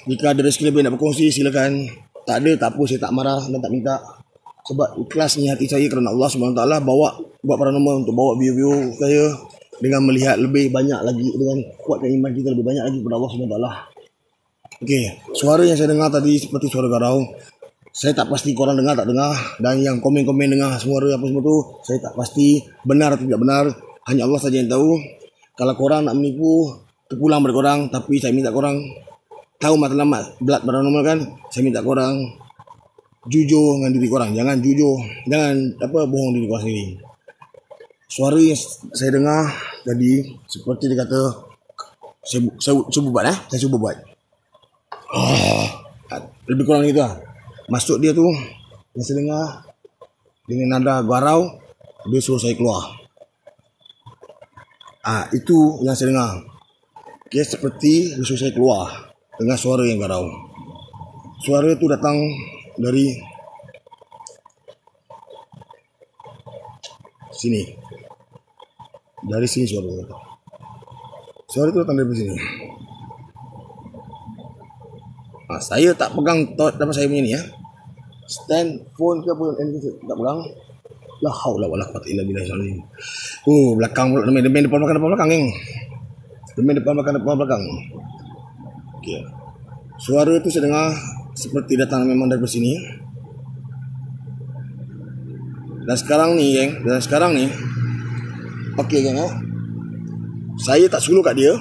Jika ada rezeki lebih nak berkongsi, silakan. Tak ada, tak apa, saya tak marah dan tak minta. Sebab ikhlas ni hati saya kerana Allah SWT bawa buat paranormal untuk bawa view-view saya dengan melihat lebih banyak lagi, dengan kuatkan iman kita lebih banyak lagi kepada Allah SWT. Okey, suara yang saya dengar tadi seperti suara garau. Saya tak pasti korang dengar tak dengar, dan yang komen-komen dengar suara apa semua tu, saya tak pasti benar atau tidak benar. Hanya Allah saja yang tahu. Kalau korang nak menipu, terpulang pada korang. Tapi saya minta korang tahu matlamat blood paranormal kan. Saya minta korang jujur dengan diri korang. Jangan jujur, jangan bohong diri korang sendiri. Suara yang saya dengar tadi seperti dia kata, saya cuba buat saya cuba buat. Lebih kurang gitu lah. Maksud dia tu, yang saya dengar dengan nada garau, dia suruh saya keluar. Itu yang saya dengar. Okay, seperti dia suruh saya keluar dengan suara yang garau. Suara tu datang dari sini. Dari sini suara tu. Suara tu datang dari sini. Saya tak pegang dapat saya punya ni ya. Stand phone ke apa, tak pegang. La haula wala quwwata illa billah. Belakang pula, demi depan belakang geng. Demi depan belakang. Okey. Suara tu saya dengar seperti datang memang dari sini. Dan sekarang ni geng, okey geng saya tak suluh kat dia,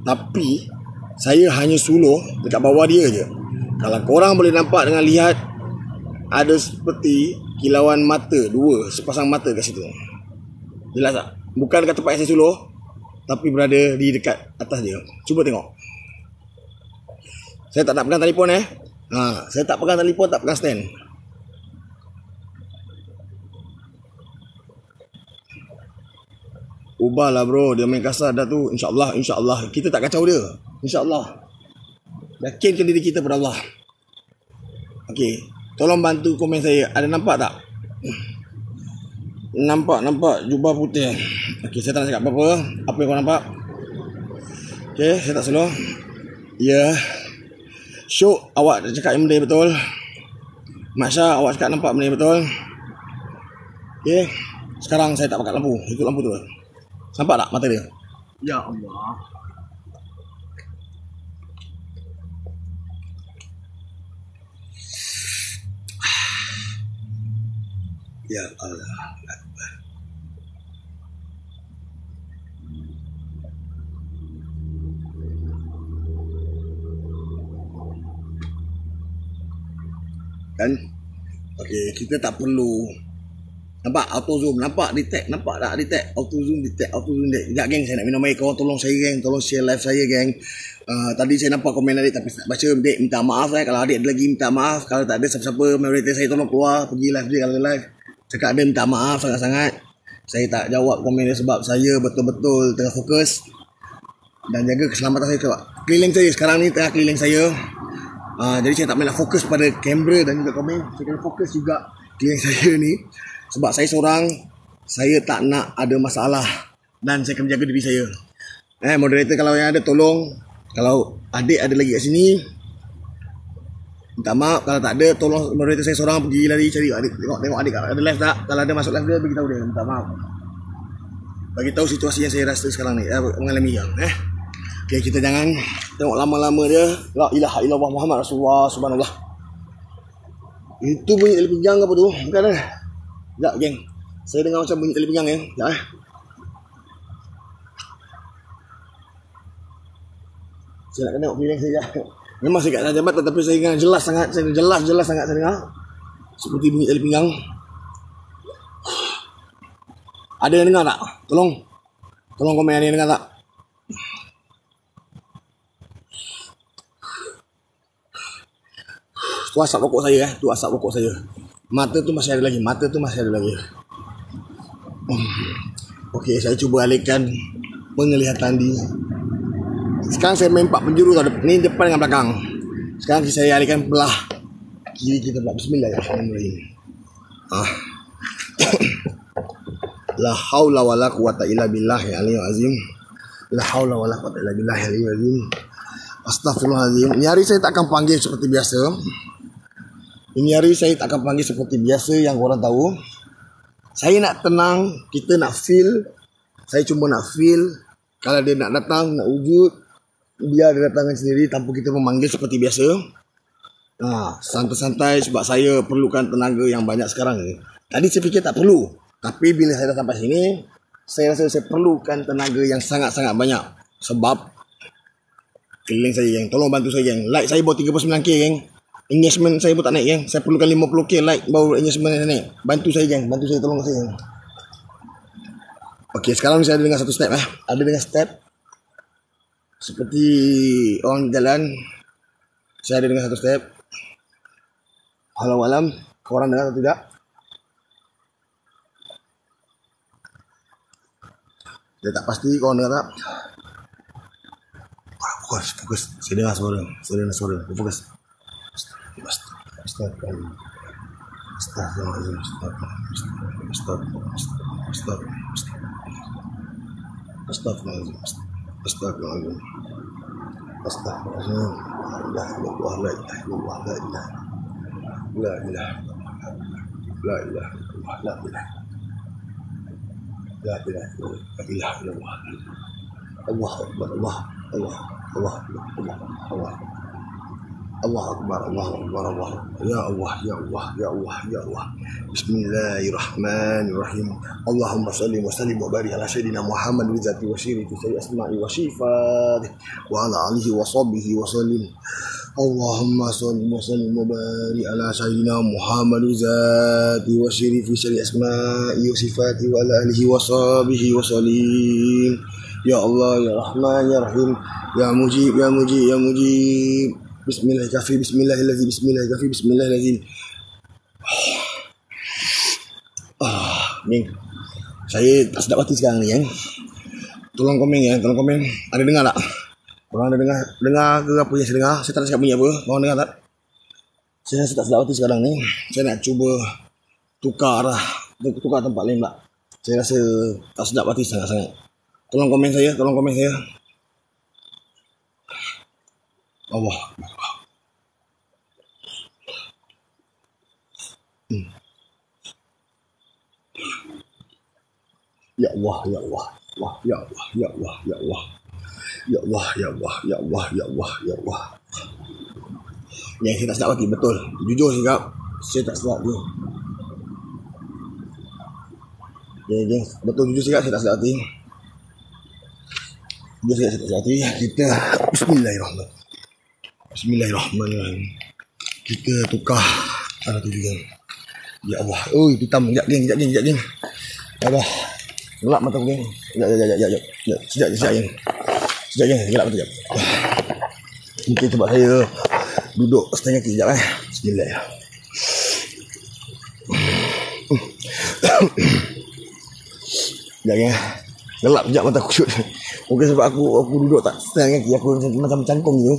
tapi saya hanya suluh dekat bawah dia je. Kalau korang boleh nampak dengan lihat, ada seperti kilauan mata, sepasang mata kat situ. Jelas tak? Bukan dekat tempat yang saya suluh, tapi berada di dekat atas dia. Cuba tengok. Saya tak nak pegang telefon saya tak pegang telefon, tak pegang stand. Ubahlah bro, dia main kasar dah tu. InsyaAllah kita tak kacau dia. InsyaAllah. Yakinkan diri kita pada Allah. Okey, tolong bantu komen saya. Ada nampak tak? Nampak jubah putih. Okey, saya tak nak cakap apa-apa. Apa yang kau nampak? Okey, saya tak selalu. Ya. Syuk, awak cakap yang benda betul. Masya, awak cakap nampak benda betul. Okey, sekarang saya tak pakai lampu. Ikut lampu tu. Nampak tak mata dia? Ya Allah. Ya Allah. Kan? Okey, kita tak perlu. Nampak auto zoom, nampak detect auto zoom detect. Sekejap geng, saya nak minum air. Korang tolong saya geng, tolong share live saya geng. Tadi saya nampak komen adik tapi tak baca. Dek minta maaf kalau adik ada lagi minta maaf. Kalau tak ada siapa-siapa mayoritas saya tolong keluar pergi live dia. Kalau live cakap dia minta maaf sangat-sangat. Saya tak jawab komen dia sebab saya betul-betul tengah fokus dan jaga keselamatan saya. Keliling saya sekarang ni tengah keliling saya. Jadi saya tak boleh fokus pada kamera dan juga komen. Saya kena fokus juga keliling saya ni. Sebab saya seorang, saya tak nak ada masalah dan saya kena jaga diri saya. Moderator kalau yang ada tolong, kalau adik ada lagi kat sini, minta maaf. Kalau tak ada, tolong moderator saya seorang pergi lari cari adik. Tengok adik ada live tak? Kalau ada masuk live dia, beritahu dia, minta maaf. Bagi tahu situasi yang saya rasa sekarang ni, mengalami yang. Okay, kita jangan tengok lama-lama dia. La ilaha illallah Muhammad Rasulullah, subhanallah. Itu bunyi tali pinggang apa tu? Bukan sekejap geng, saya dengar macam bunyi tali pinggang sekejap saya nak tengok feeling saya. Memang saya kat atas jabatan, tapi saya dengar jelas sangat. Saya jelas sangat saya dengar seperti bunyi tali pinggang. Ada yang dengar tak? Tolong komen, ada yang dengar tak? Tu asap rokok saya. Tu asap rokok saya. Mata tu masih ada lagi. Okey, saya cuba alihkan penglihatan di. Sekarang saya main 4 penjuru tau. Ni depan dengan belakang. Sekarang saya alihkan belah kiri kita pula. Bismillahirrahmanirrahim. La haula wala quwata illa billahi aliyil azim. La haula wala quwata illa billahi aliyil azim. Astagfirullahaladzim. Ini hari saya tak akan panggil seperti biasa. Yang korang tahu. Saya nak tenang. Kita nak feel. Saya cuma nak feel. Kalau dia nak datang, nak wujud, biar dia datangkan sendiri tanpa kita memanggil seperti biasa. Santai-santai sebab saya perlukan tenaga yang banyak sekarang ni. Tadi saya fikir tak perlu. Tapi bila saya dah sampai sini, saya rasa saya perlukan tenaga yang sangat-sangat banyak. Sebab keliling saya, geng. Tolong bantu saya, geng. Like saya baru 39k, geng. Engagement saya pun tak naik, geng. Saya perlukan 50k like baru engagement saya naik. Bantu saya, geng. Bantu saya, tolong saya, geng. Okey, sekarang saya ada dengar satu step. Ada dengar step. Seperti orang jalan. Saya ada dengar satu step. Walau alam, korang dengar atau tidak? Saya tak pasti korang dengar tak? Fokus. Saya dengar suara. Fokus. Allah Akbar. Ya Allah. Bismillahirrahmanirrahim. Allahumma salli wa sallim wa barik ala sayyidina Muhammad wa zati wa syiri fi asma'i wa sifat wa ala alihi wa sahbihi wa sallim. Allahumma salli wa sallim wa barik ala sayyidina Muhammad wa zati wa syiri fi asma'i wa sifat wa ala alihi wa sahbihi wa sallim. Ya Allah, ya Rahman, ya Rahim, ya Mujib. Bismillahirrahmanirrahim. Ni saya tak sedap hati sekarang ni, Tolong komen, Ada dengar tak? Korang ada dengar ke apa yang saya dengar? Saya tak nak cakap bunyi apa. Korang dengar tak? Saya rasa tak sedap hati sekarang ni. Saya nak cuba tukar tempat lain pula. Saya rasa tak sedap hati sangat-sangat. Tolong komen saya. Allah. Ya Allah. Yang saya tak sedap hati, betul. Jujur cakap, saya tak sedap hati. Betul, jujur cakap, saya tak sedap hati. Kita Bismillahirrahmanirrahim. Kita tukar arah tu juga. Ya Allah. Hitam. Sekejap, geng. Allah. Gelap mata aku, geng. Sekejap, geng. Gelap mata, sekejap. Mungkin sebab saya duduk setengah kejap, Bismillah. Sekejap, geng. Gelap sekejap mata aku. Mungkin sebab aku duduk tak setengah kaki. Aku macam cangkung je.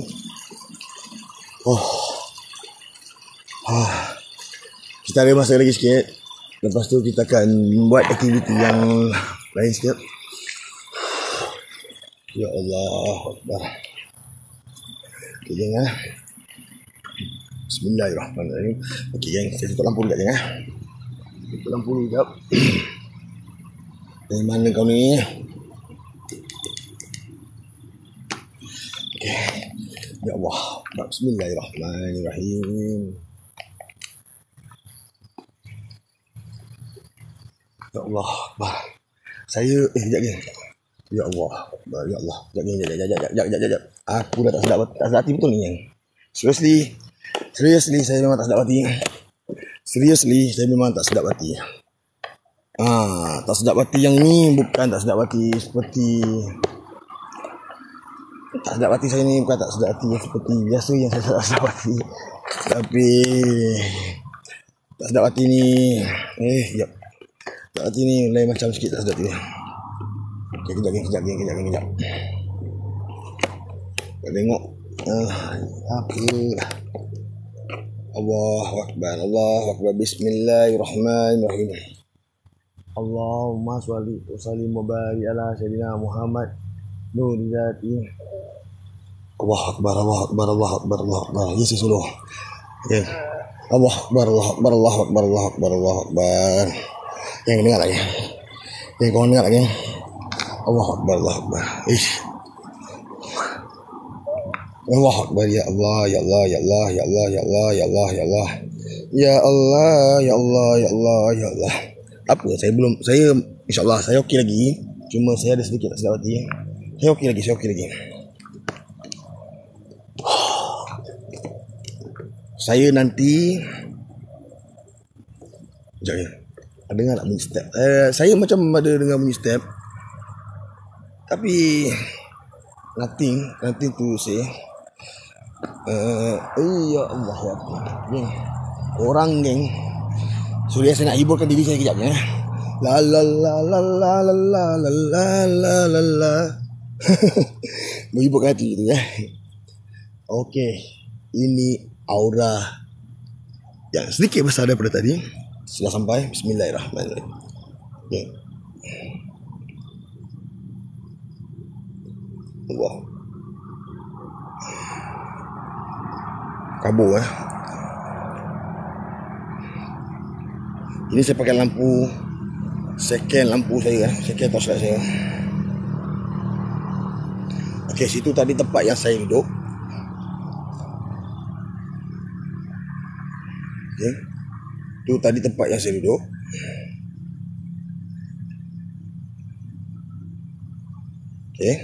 Kita ada masa lagi sikit. Lepas tu kita akan buat aktiviti yang lain sikit. Ya Allah Akbar. Okay, geng. Bismillahirrahmanirrahim. Okay, geng. Saya tutup lampu sekejap, geng. Tutup lampu sekejap. Dari mana kau ni? Okay. Ya Allah. Bismillahirrahmanirrahim. Ya Allah. Saya sekejap, geng. Ya Allah. Ya Allah. Sekejap. Aku dah tak sedap hati betul ni, geng. Seriously, saya memang tak sedap hati. Tak sedap hati yang ni bukan tak sedap hati seperti. Tak sedap hati saya ni bukan tak sedap hati seperti biasa yang saya tak sedap hati. Tapi Tak sedap hati ni. Sekejap. Tak hati ni lain macam sikit tak sedap hati ni. Okay, kejap. Kita tengok. Allahu Akbar. Bismillahirrahmanirrahim. Allahumma sholli wa sallim wa barik ala sayyidina Muhammad nur zati. Allahu Akbar. Yes, suluh. Ya. Allahu Akbar. Yang dengar lagi. Yang kau dengar lagi. Allahu Akbar. Allahu Akbar, ya Allah. Ya Allah. Apa? Saya insya-Allah saya okey lagi. Cuma saya ada sedikit tak sedap hati. Saya okey lagi. Saya nanti sekejap ya. Dengar tak bunyi step? Saya macam ada dengar bunyi step. Tapi nothing to say. Ya Allah ya Allah. Geng. Orang geng. Suria saya nak hiburkan diri saya kejap ya. La. Menghiburkan hati gitu ya. Okey. Ini aura yang sedikit besar daripada tadi. Sudah sampai. Bismillahirrahmanirrahim. Okay. Allah. Kabur Ini saya pakai lampu second lampu saya, second torchlight saya. Okey, situ tadi tempat yang saya duduk. Okey. Tu tadi tempat yang saya duduk. Okey.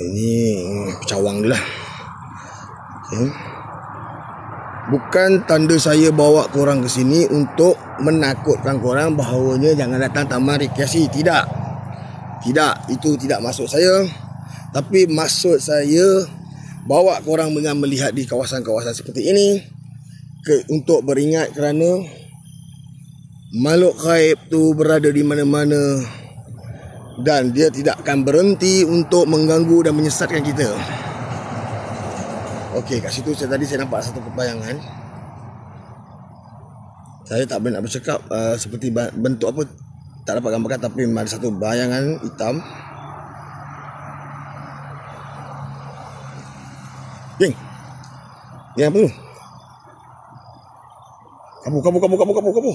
Ini cawang dia lah. Okey. Bukan tanda saya bawa korang ke sini untuk menakutkan korang bahawanya jangan datang taman rekreasi. Tidak. Itu tidak maksud saya. Tapi maksud saya bawa korang dengan melihat di kawasan-kawasan seperti ini untuk beringat kerana makhluk gaib tu berada di mana-mana dan dia tidak akan berhenti untuk mengganggu dan menyesatkan kita. Okey, kat situ saya nampak satu kebayangan. Saya tak boleh nak bercakap seperti bentuk apa, tak dapat gambarkan, tapi ada satu bayangan hitam. Geng. Yang apa tu? Kabur. Kabur.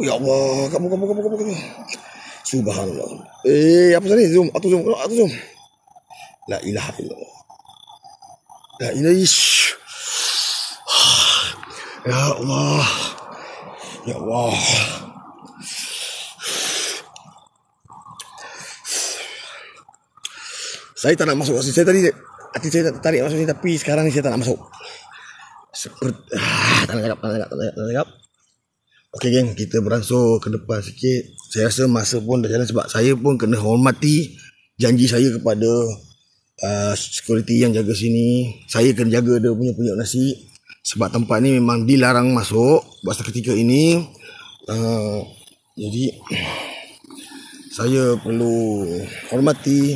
Ya Allah, kabur. Subhanallah. Apa tadi? Zoom. La ilaha illallah. La ilaha. Ya Allah. Saya tak nak masuk sini. Hati saya tak tarik masuk sini, tapi sekarang ni saya tak nak masuk. Seperti tak nak cakap. Okey geng, kita beransur ke depan sikit. Saya rasa masa pun dah jalan sebab saya pun kena hormati janji saya kepada security yang jaga sini. Saya kena jaga dia punya nasi. Sebab tempat ni memang dilarang masuk buat seketika ini. Jadi saya perlu hormati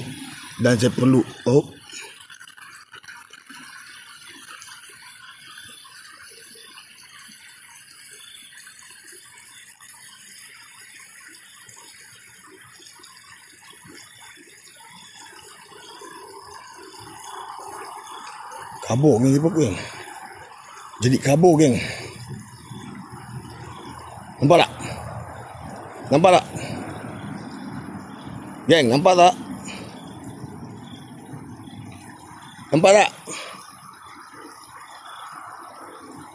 dan saya perlu kabur ni apa geng? Jadi kabur geng. Nampak tak? Geng, nampak tak?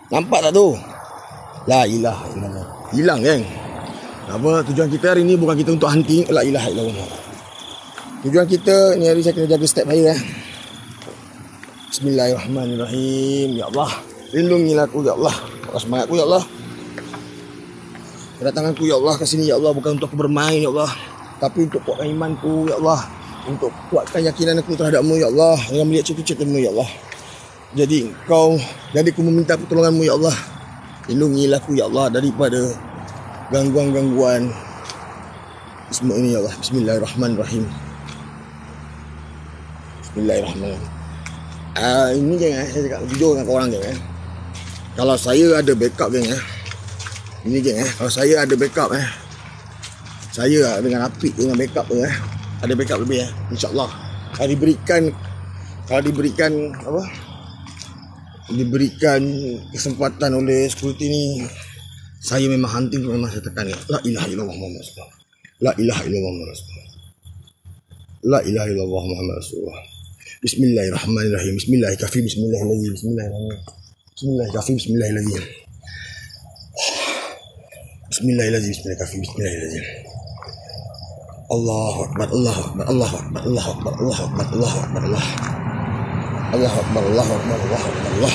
Nampak tak tu? La ilaha illallah. Hilang geng. Apa tujuan kita hari ni bukan kita untuk hunting. La ilaha illallah. Tujuan kita ni hari saya kena jaga step saya. Bismillahirrahmanirrahim. Ya Allah, lindungilah aku ya Allah. Semangatku ya Allah. Kedatanganku ya Allah ke sini ya Allah bukan untuk aku bermain ya Allah, tapi untuk kuatkan imanku ya Allah, untuk kuatkan yakinan aku terhadapmu ya Allah, dengan melihat cerita-ceritamu ya Allah. Jadi ku meminta pertolonganmu ya Allah. Lindungilah aku ya Allah daripada gangguan-gangguan semua ini ya Allah. Bismillahirrahmanirrahim. Bismillahirrahmanirrahim. Ini geng, saya cakap jujur dengan korang geng. Kalau saya ada backup geng, ini geng, kalau saya ada backup saya dengan Apik dengan backup tu ada backup lebih InsyaAllah. Kalau diberikan kesempatan oleh security ni, saya memang hunting tu memang saya tekan la ilaha illallah Muhammad Rasulullah. La ilaha illallah Muhammad Rasulullah. La ilaha illallah Muhammad Rasulullah. Bismillahirrahmanirrahim. Bismillahirrahmanirrahim. Bismillahirrahmanirrahim. Bismillahirrahmanirrahim. Bismillahirrahmanirrahim. Bismillahirrahmanirrahim. Bismillahirrahmanirrahim. Allahu Akbar. Allahu Akbar. Allahu Akbar. Allahu Akbar. Allahu Akbar. Allahu Akbar. Allahu Akbar. Allahu Akbar. Allahu Akbar.